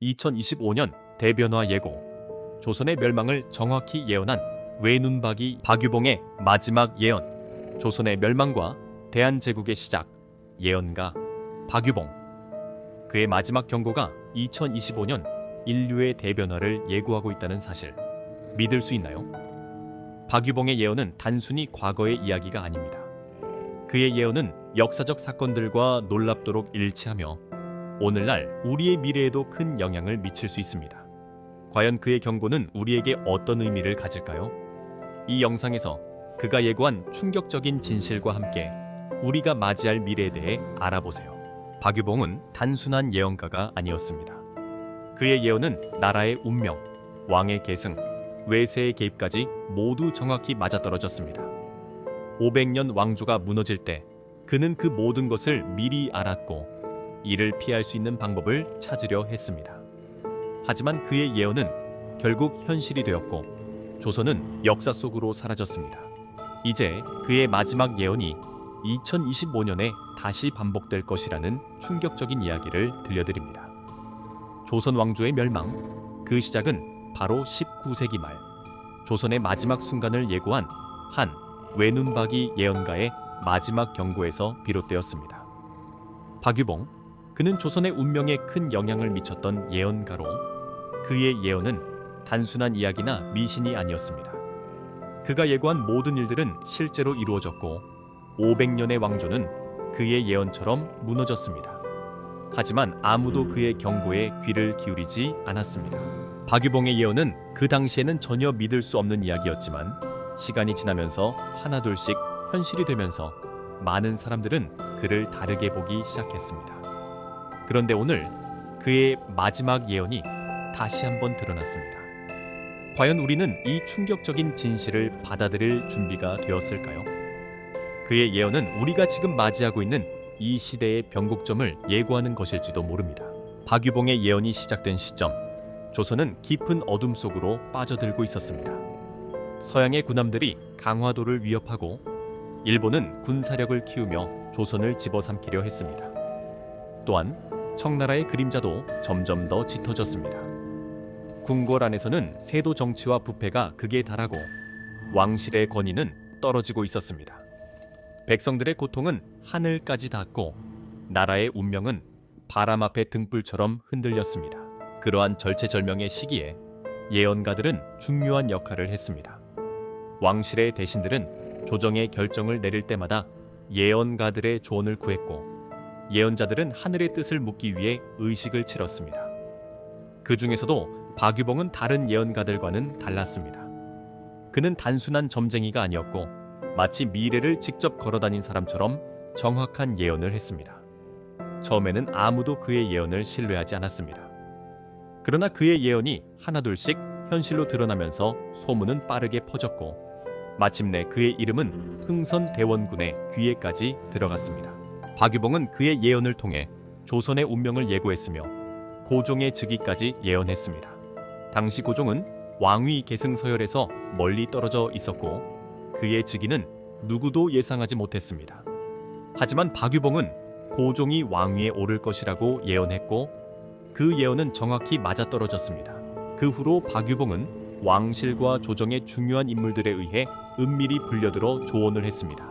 2025년 대변화 예고, 조선의 멸망을 정확히 예언한 외눈박이 박유봉의 마지막 예언, 조선의 멸망과 대한제국의 시작, 예언가 박유봉. 그의 마지막 경고가 2025년 인류의 대변화를 예고하고 있다는 사실, 믿을 수 있나요? 박유봉의 예언은 단순히 과거의 이야기가 아닙니다. 그의 예언은 역사적 사건들과 놀랍도록 일치하며 오늘날 우리의 미래에도 큰 영향을 미칠 수 있습니다. 과연 그의 경고는 우리에게 어떤 의미를 가질까요? 이 영상에서 그가 예고한 충격적인 진실과 함께 우리가 맞이할 미래에 대해 알아보세요. 박유봉은 단순한 예언가가 아니었습니다. 그의 예언은 나라의 운명, 왕의 계승, 외세의 개입까지 모두 정확히 맞아떨어졌습니다. 500년 왕조가 무너질 때 그는 그 모든 것을 미리 알았고 이를 피할 수 있는 방법을 찾으려 했습니다. 하지만 그의 예언은 결국 현실이 되었고 조선은 역사 속으로 사라졌습니다. 이제 그의 마지막 예언이 2025년에 다시 반복될 것이라는 충격적인 이야기를 들려드립니다. 조선 왕조의 멸망, 그 시작은 바로 19세기 말 조선의 마지막 순간을 예고한 한 외눈박이 예언가의 마지막 경고에서 비롯되었습니다. 박유봉, 그는 조선의 운명에 큰 영향을 미쳤던 예언가로 그의 예언은 단순한 이야기나 미신이 아니었습니다. 그가 예고한 모든 일들은 실제로 이루어졌고 500년의 왕조는 그의 예언처럼 무너졌습니다. 하지만 아무도 그의 경고에 귀를 기울이지 않았습니다. 박유봉의 예언은 그 당시에는 전혀 믿을 수 없는 이야기였지만 시간이 지나면서 하나둘씩 현실이 되면서 많은 사람들은 그를 다르게 보기 시작했습니다. 그런데 오늘 그의 마지막 예언이 다시 한번 드러났습니다. 과연 우리는 이 충격적인 진실을 받아들일 준비가 되었을까요? 그의 예언은 우리가 지금 맞이하고 있는 이 시대의 변곡점을 예고하는 것일지도 모릅니다. 박유봉의 예언이 시작된 시점, 조선은 깊은 어둠 속으로 빠져들고 있었습니다. 서양의 군함들이 강화도를 위협하고 일본은 군사력을 키우며 조선을 집어삼키려 했습니다. 또한 청나라의 그림자도 점점 더 짙어졌습니다. 궁궐 안에서는 세도 정치와 부패가 극에 달하고 왕실의 권위는 떨어지고 있었습니다. 백성들의 고통은 하늘까지 닿고 나라의 운명은 바람 앞의 등불처럼 흔들렸습니다. 그러한 절체절명의 시기에 예언가들은 중요한 역할을 했습니다. 왕실의 대신들은 조정의 결정을 내릴 때마다 예언가들의 조언을 구했고 예언자들은 하늘의 뜻을 묻기 위해 의식을 치렀습니다. 그 중에서도 박유봉은 다른 예언가들과는 달랐습니다. 그는 단순한 점쟁이가 아니었고 마치 미래를 직접 걸어다닌 사람처럼 정확한 예언을 했습니다. 처음에는 아무도 그의 예언을 신뢰하지 않았습니다. 그러나 그의 예언이 하나둘씩 현실로 드러나면서 소문은 빠르게 퍼졌고 마침내 그의 이름은 흥선대원군의 귀에까지 들어갔습니다. 박유봉은 그의 예언을 통해 조선의 운명을 예고했으며 고종의 즉위까지 예언했습니다. 당시 고종은 왕위 계승 서열에서 멀리 떨어져 있었고 그의 즉위는 누구도 예상하지 못했습니다. 하지만 박유봉은 고종이 왕위에 오를 것이라고 예언했고 그 예언은 정확히 맞아떨어졌습니다. 그 후로 박유봉은 왕실과 조정의 중요한 인물들에 의해 은밀히 불려들어 조언을 했습니다.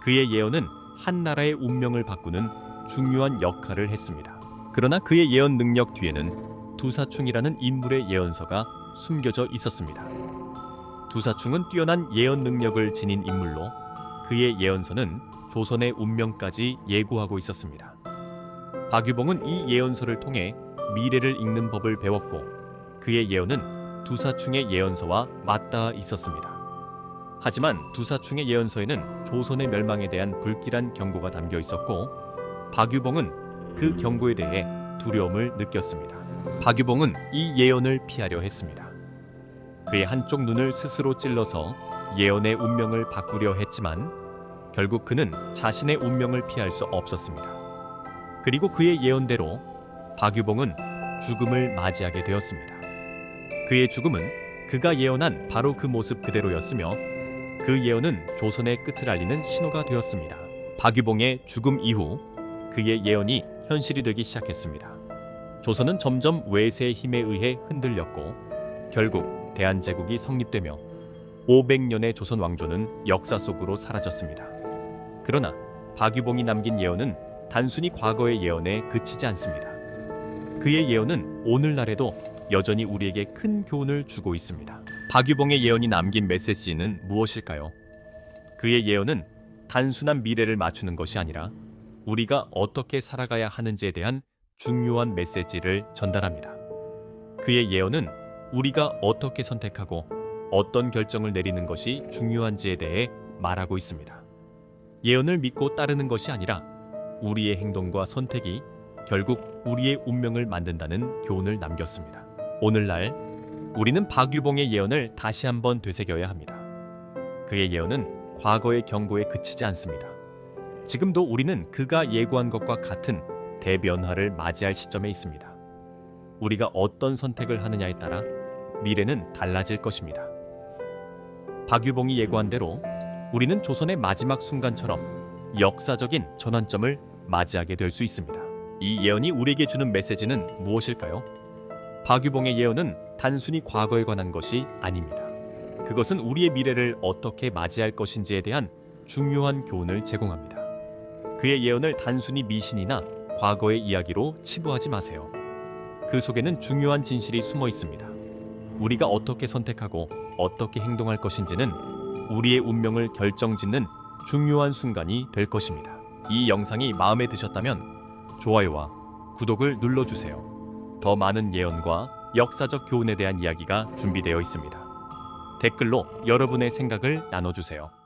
그의 예언은 한 나라의 운명을 바꾸는 중요한 역할을 했습니다. 그러나 그의 예언 능력 뒤에는 두사충이라는 인물의 예언서가 숨겨져 있었습니다. 두사충은 뛰어난 예언 능력을 지닌 인물로 그의 예언서는 조선의 운명까지 예고하고 있었습니다. 박유봉은 이 예언서를 통해 미래를 읽는 법을 배웠고 그의 예언은 두사충의 예언서와 맞닿아 있었습니다. 하지만 두사충의 예언서에는 조선의 멸망에 대한 불길한 경고가 담겨 있었고 박유봉은 그 경고에 대해 두려움을 느꼈습니다. 박유봉은 이 예언을 피하려 했습니다. 그의 한쪽 눈을 스스로 찔러서 예언의 운명을 바꾸려 했지만 결국 그는 자신의 운명을 피할 수 없었습니다. 그리고 그의 예언대로 박유봉은 죽음을 맞이하게 되었습니다. 그의 죽음은 그가 예언한 바로 그 모습 그대로였으며 그 예언은 조선의 끝을 알리는 신호가 되었습니다. 박유봉의 죽음 이후 그의 예언이 현실이 되기 시작했습니다. 조선은 점점 외세의 힘에 의해 흔들렸고 결국 대한제국이 성립되며 500년의 조선 왕조는 역사 속으로 사라졌습니다. 그러나 박유봉이 남긴 예언은 단순히 과거의 예언에 그치지 않습니다. 그의 예언은 오늘날에도 여전히 우리에게 큰 교훈을 주고 있습니다. 박유봉의 예언이 남긴 메시지는 무엇일까요? 그의 예언은 단순한 미래를 맞추는 것이 아니라 우리가 어떻게 살아가야 하는지에 대한 중요한 메시지를 전달합니다. 그의 예언은 우리가 어떻게 선택하고 어떤 결정을 내리는 것이 중요한지에 대해 말하고 있습니다. 예언을 믿고 따르는 것이 아니라 우리의 행동과 선택이 결국 우리의 운명을 만든다는 교훈을 남겼습니다. 오늘날 우리는 박유봉의 예언을 다시 한번 되새겨야 합니다. 그의 예언은 과거의 경고에 그치지 않습니다. 지금도 우리는 그가 예고한 것과 같은 대변화를 맞이할 시점에 있습니다. 우리가 어떤 선택을 하느냐에 따라 미래는 달라질 것입니다. 박유봉이 예고한 대로 우리는 조선의 마지막 순간처럼 역사적인 전환점을 맞이하게 될 수 있습니다. 이 예언이 우리에게 주는 메시지는 무엇일까요? 박유봉의 예언은 단순히 과거에 관한 것이 아닙니다. 그것은 우리의 미래를 어떻게 맞이할 것인지에 대한 중요한 교훈을 제공합니다. 그의 예언을 단순히 미신이나 과거의 이야기로 치부하지 마세요. 그 속에는 중요한 진실이 숨어 있습니다. 우리가 어떻게 선택하고 어떻게 행동할 것인지는 우리의 운명을 결정짓는 중요한 순간이 될 것입니다. 이 영상이 마음에 드셨다면 좋아요와 구독을 눌러주세요. 더 많은 예언과 역사적 교훈에 대한 이야기가 준비되어 있습니다. 댓글로 여러분의 생각을 나눠주세요.